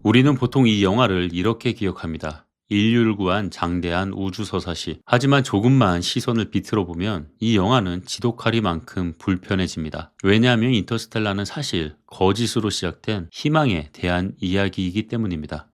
우리는 보통 이 영화를 이렇게 기억합니다. 인류를 구한 장대한 우주서사시. 하지만 조금만 시선을 비틀어 보면 이 영화는 지독하리만큼 불편해집니다. 왜냐하면 인터스텔라는 사실 거짓으로 시작된 희망에 대한 이야기이기 때문입니다.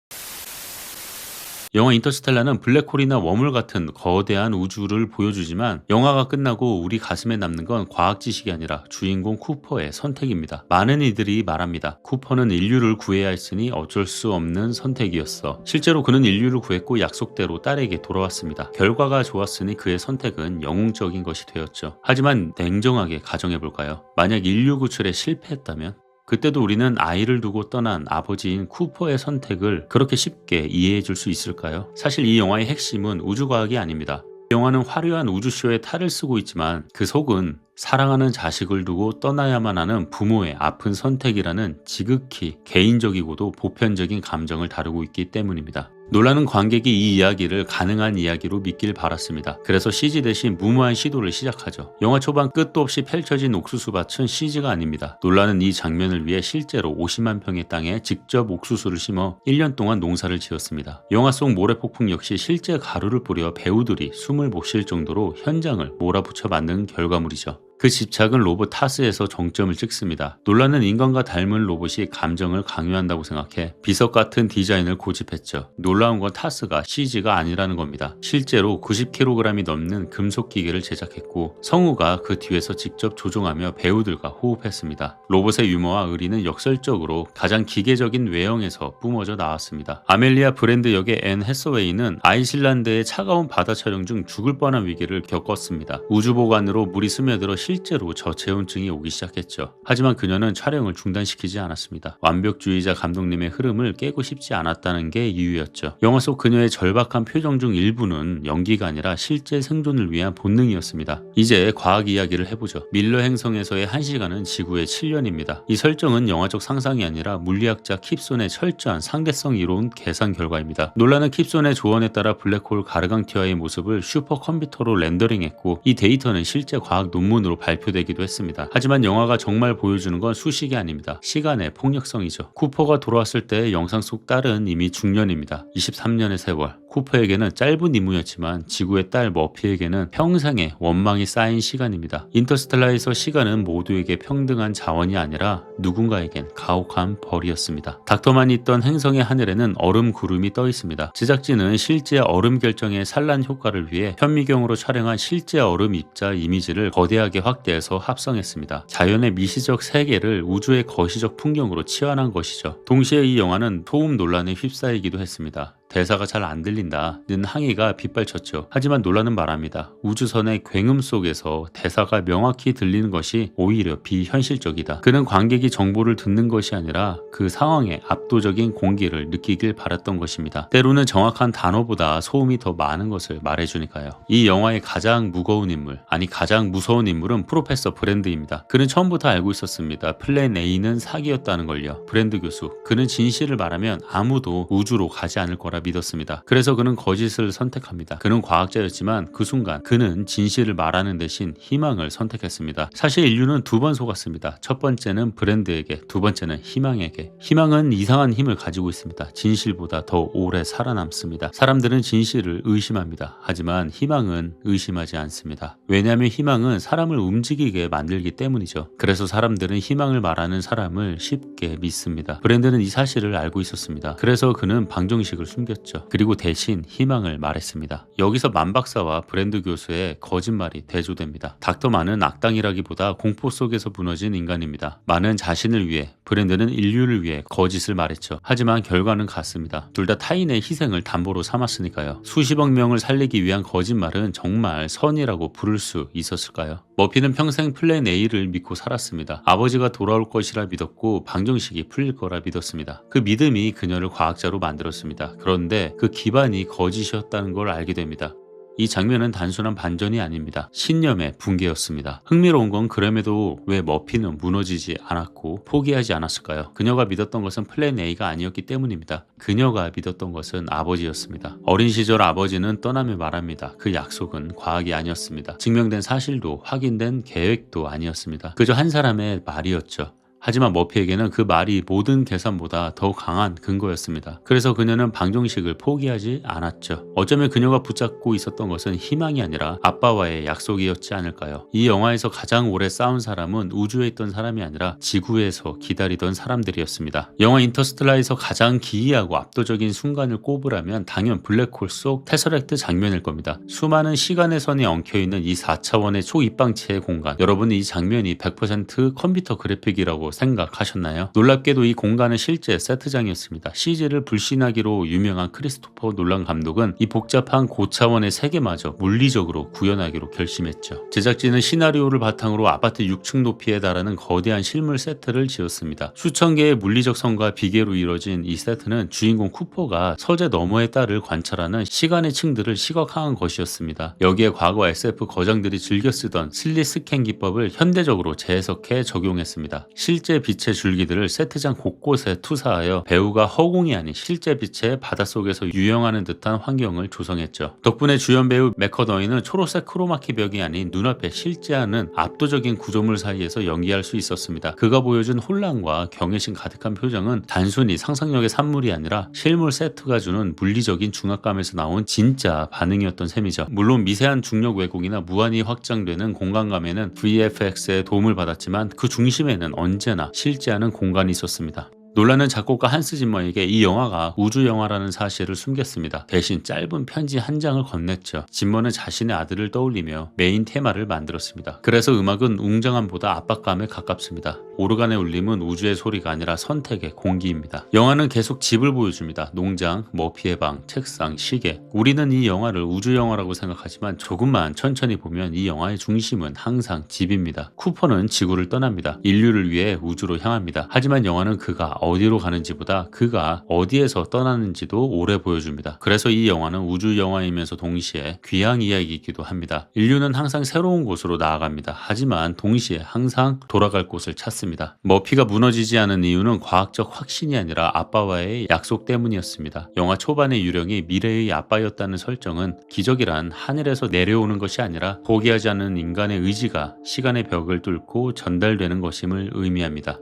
영화 인터스텔라는 블랙홀이나 웜홀 같은 거대한 우주를 보여주지만 영화가 끝나고 우리 가슴에 남는 건 과학 지식이 아니라 주인공 쿠퍼의 선택입니다. 많은 이들이 말합니다. 쿠퍼는 인류를 구해야 했으니 어쩔 수 없는 선택이었어. 실제로 그는 인류를 구했고 약속대로 딸에게 돌아왔습니다. 결과가 좋았으니 그의 선택은 영웅적인 것이 되었죠. 하지만 냉정하게 가정해볼까요? 만약 인류 구출에 실패했다면? 그때도 우리는 아이를 두고 떠난 아버지인 쿠퍼의 선택을 그렇게 쉽게 이해해 줄 수 있을까요? 사실 이 영화의 핵심은 우주과학이 아닙니다. 이 영화는 화려한 우주쇼에 탈을 쓰고 있지만 그 속은 사랑하는 자식을 두고 떠나야만 하는 부모의 아픈 선택이라는 지극히 개인적이고도 보편적인 감정을 다루고 있기 때문입니다. 놀라는 관객이 이 이야기를 가능한 이야기로 믿길 바랐습니다. 그래서 CG 대신 무모한 시도를 시작하죠. 영화 초반 끝도 없이 펼쳐진 옥수수밭은 CG가 아닙니다. 놀라는 이 장면을 위해 실제로 50만 평의 땅에 직접 옥수수를 심어 1년 동안 농사를 지었습니다. 영화 속 모래폭풍 역시 실제 가루를 뿌려 배우들이 숨을 못 쉴 정도로 현장을 몰아붙여 만든 결과물이죠. 그 집착은 로봇 타스에서 정점을 찍습니다. 놀라는 인간과 닮은 로봇이 감정을 강요한다고 생각해 비석 같은 디자인을 고집했죠. 놀라운 건 타스가 CG가 아니라는 겁니다. 실제로 90kg이 넘는 금속 기계를 제작했고 성우가 그 뒤에서 직접 조종하며 배우들과 호흡했습니다. 로봇의 유머와 의리는 역설적으로 가장 기계적인 외형에서 뿜어져 나왔습니다. 아멜리아 브랜드 역의 앤 해서웨이는 아이슬란드의 차가운 바다 촬영 중 죽을 뻔한 위기를 겪었습니다. 우주보관으로 물이 스며들어 실제로 저체온증이 오기 시작했죠. 하지만 그녀는 촬영을 중단시키지 않았습니다. 완벽주의자 감독님의 흐름을 깨고 싶지 않았다는 게 이유였죠. 영화 속 그녀의 절박한 표정 중 일부는 연기가 아니라 실제 생존을 위한 본능이었습니다. 이제 과학 이야기를 해보죠. 밀러 행성에서의 1시간은 지구의 7년입니다. 이 설정은 영화적 상상이 아니라 물리학자 킵손의 철저한 상대성 이론 계산 결과입니다. 논란은 킵손의 조언에 따라 블랙홀 가르강티아의 모습을 슈퍼컴퓨터로 렌더링했고 이 데이터는 실제 과학 논문으로 발표되기도 했습니다. 하지만 영화가 정말 보여주는 건 수식이 아닙니다. 시간의 폭력성이죠. 쿠퍼가 돌아왔을 때의 영상 속 딸은 이미 중년입니다. 23년의 세월. 쿠퍼에게는 짧은 임무였지만 지구의 딸 머피에게는 평생의 원망이 쌓인 시간입니다. 인터스텔라에서 시간은 모두에게 평등한 자원이 아니라 누군가에겐 가혹한 벌이었습니다. 닥터만이 있던 행성의 하늘에는 얼음 구름이 떠 있습니다. 제작진은 실제 얼음 결정의 산란 효과를 위해 현미경으로 촬영한 실제 얼음 입자 이미지를 거대하게 확대해서 합성했습니다. 자연의 미시적 세계를 우주의 거시적 풍경으로 치환한 것이죠. 동시에 이 영화는 소음 논란에 휩싸이기도 했습니다. 대사가 잘 안 들린다는 항의가 빗발쳤죠. 하지만 논란은 말합니다. 우주선의 굉음 속에서 대사가 명확히 들리는 것이 오히려 비현실적이다. 그는 관객이 정보를 듣는 것이 아니라 그 상황의 압도적인 공기를 느끼길 바랐던 것입니다. 때로는 정확한 단어보다 소음이 더 많은 것을 말해주니까요. 이 영화의 가장 무거운 인물, 아니 가장 무서운 인물은 프로페서 브랜드입니다. 그는 처음부터 알고 있었습니다. 플랜 A는 사기였다는 걸요. 브랜드 교수, 그는 진실을 말하면 아무도 우주로 가지 않을 거라 믿었습니다. 그래서 그는 거짓을 선택합니다. 그는 과학자였지만 그 순간 그는 진실을 말하는 대신 희망을 선택했습니다. 사실 인류는 두 번 속았습니다. 첫 번째는 브랜드에게, 두 번째는 희망에게. 희망은 이상한 힘을 가지고 있습니다. 진실보다 더 오래 살아남습니다. 사람들은 진실을 의심합니다. 하지만 희망은 의심하지 않습니다. 왜냐하면 희망은 사람을 움직이게 만들기 때문이죠. 그래서 사람들은 희망을 말하는 사람을 쉽게 믿습니다. 브랜드는 이 사실을 알고 있었습니다. 그래서 그는 방정식을 숨겼죠. 그리고 대신 희망을 말했습니다. 여기서 만 박사와 브랜드 교수의 거짓말이 대조됩니다. 닥터 만은 악당이라기보다 공포 속에서 무너진 인간입니다. 만은 자신을 위해, 브랜드는 인류를 위해 거짓을 말했죠. 하지만 결과는 같습니다. 둘 다 타인의 희생을 담보로 삼았으니까요. 수십억 명을 살리기 위한 거짓말은 정말 선이라고 부를 수 있었을까요? 머피는 평생 플랜 A를 믿고 살았습니다. 아버지가 돌아올 것이라 믿었고 방정식이 풀릴 거라 믿었습니다. 그 믿음이 그녀를 과학자로 만들었습니다. 그런데 그 기반이 거짓이었다는 걸 알게 됩니다. 이 장면은 단순한 반전이 아닙니다. 신념의 붕괴였습니다. 흥미로운 건 그럼에도 왜 머피는 무너지지 않았고 포기하지 않았을까요? 그녀가 믿었던 것은 플랜 A가 아니었기 때문입니다. 그녀가 믿었던 것은 아버지였습니다. 어린 시절 아버지는 떠나며 말합니다. 그 약속은 과학이 아니었습니다. 증명된 사실도 확인된 계획도 아니었습니다. 그저 한 사람의 말이었죠. 하지만 머피에게는 그 말이 모든 계산보다 더 강한 근거였습니다. 그래서 그녀는 방정식을 포기하지 않았죠. 어쩌면 그녀가 붙잡고 있었던 것은 희망이 아니라 아빠와의 약속이었지 않을까요? 이 영화에서 가장 오래 싸운 사람은 우주에 있던 사람이 아니라 지구에서 기다리던 사람들이었습니다. 영화 인터스텔라에서 가장 기이하고 압도적인 순간을 꼽으라면 당연 블랙홀 속 테서렉트 장면일 겁니다. 수많은 시간의 선이 엉켜있는 이 4차원의 초입방체의 공간, 여러분은 이 장면이 100% 컴퓨터 그래픽이라고 생각하셨나요? 놀랍게도 이 공간은 실제 세트장이었습니다. CG를 불신하기로 유명한 크리스토퍼 놀란 감독은 이 복잡한 고차원의 세계마저 물리적으로 구현하기로 결심했죠. 제작진은 시나리오를 바탕으로 아파트 6층 높이에 달하는 거대한 실물 세트를 지었습니다. 수천 개의 물리적 선과 비계로 이루어진 이 세트는 주인공 쿠퍼가 서재 너머의 딸을 관찰하는 시간의 층들을 시각화한 것이었습니다. 여기에 과거 SF 거장들이 즐겨 쓰던 슬릿 스캔 기법을 현대적으로 재해석해 적용했습니다. 실제 빛의 줄기들을 세트장 곳곳에 투사하여 배우가 허공이 아닌 실제 빛의 바닷속에서 유영하는 듯한 환경을 조성했죠. 덕분에 주연 배우 맥커더이는 초록색 크로마키 벽이 아닌 눈앞에 실제하는 압도적인 구조물 사이에서 연기할 수 있었습니다. 그가 보여준 혼란과 경외심 가득한 표정은 단순히 상상력의 산물이 아니라 실물 세트가 주는 물리적인 중압감에서 나온 진짜 반응이었던 셈이죠. 물론 미세한 중력 왜곡이나 무한히 확장되는 공간감에는 VFX의 도움을 받았지만 그 중심에는 언제나 실제하는 공간이 있었습니다. 놀라는 작곡가 한스 짐머에게 이 영화가 우주 영화라는 사실을 숨겼습니다. 대신 짧은 편지 한 장을 건넸죠. 짐머는 자신의 아들을 떠올리며 메인 테마를 만들었습니다. 그래서 음악은 웅장함보다 압박감에 가깝습니다. 오르간의 울림은 우주의 소리가 아니라 선택의 공기입니다. 영화는 계속 집을 보여줍니다. 농장, 머피의 방, 책상, 시계. 우리는 이 영화를 우주 영화라고 생각하지만 조금만 천천히 보면 이 영화의 중심은 항상 집입니다. 쿠퍼는 지구를 떠납니다. 인류를 위해 우주로 향합니다. 하지만 영화는 그가 어디로 가는지보다 그가 어디에서 떠나는지도 오래 보여줍니다. 그래서 이 영화는 우주 영화이면서 동시에 귀향 이야기이기도 합니다. 인류는 항상 새로운 곳으로 나아갑니다. 하지만 동시에 항상 돌아갈 곳을 찾습니다. 머피가 무너지지 않은 이유는 과학적 확신이 아니라 아빠와의 약속 때문이었습니다. 영화 초반의 유령이 미래의 아빠였다는 설정은 기적이란 하늘에서 내려오는 것이 아니라 포기하지 않는 인간의 의지가 시간의 벽을 뚫고 전달되는 것임을 의미합니다.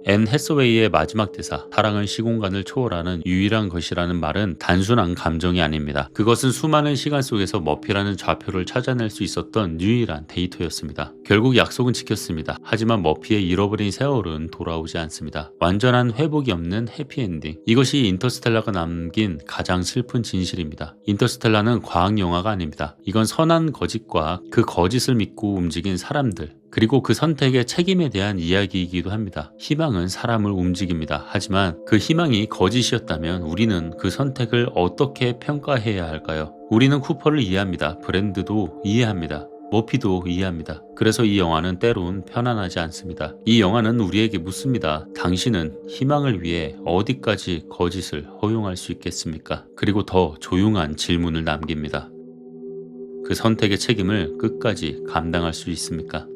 앤 해서웨이의 마지막 대사, 사랑은 시공간을 초월하는 유일한 것이라는 말은 단순한 감정이 아닙니다. 그것은 수많은 시간 속에서 머피라는 좌표를 찾아낼 수 있었던 유일한 데이터였습니다. 결국 약속은 지켰습니다. 하지만 머피의 잃어버린 세월은 돌아오지 않습니다. 완전한 회복이 없는 해피엔딩. 이것이 인터스텔라가 남긴 가장 슬픈 진실입니다. 인터스텔라는 과학 영화가 아닙니다. 이건 선한 거짓과 그 거짓을 믿고 움직인 사람들, 그리고 그 선택의 책임에 대한 이야기이기도 합니다. 희망은 사람을 움직입니다. 하지만 그 희망이 거짓이었다면 우리는 그 선택을 어떻게 평가해야 할까요? 우리는 쿠퍼를 이해합니다. 브랜드도 이해합니다. 머피도 이해합니다. 그래서 이 영화는 때론 편안하지 않습니다. 이 영화는 우리에게 묻습니다. 당신은 희망을 위해 어디까지 거짓을 허용할 수 있겠습니까? 그리고 더 조용한 질문을 남깁니다. 그 선택의 책임을 끝까지 감당할 수 있습니까?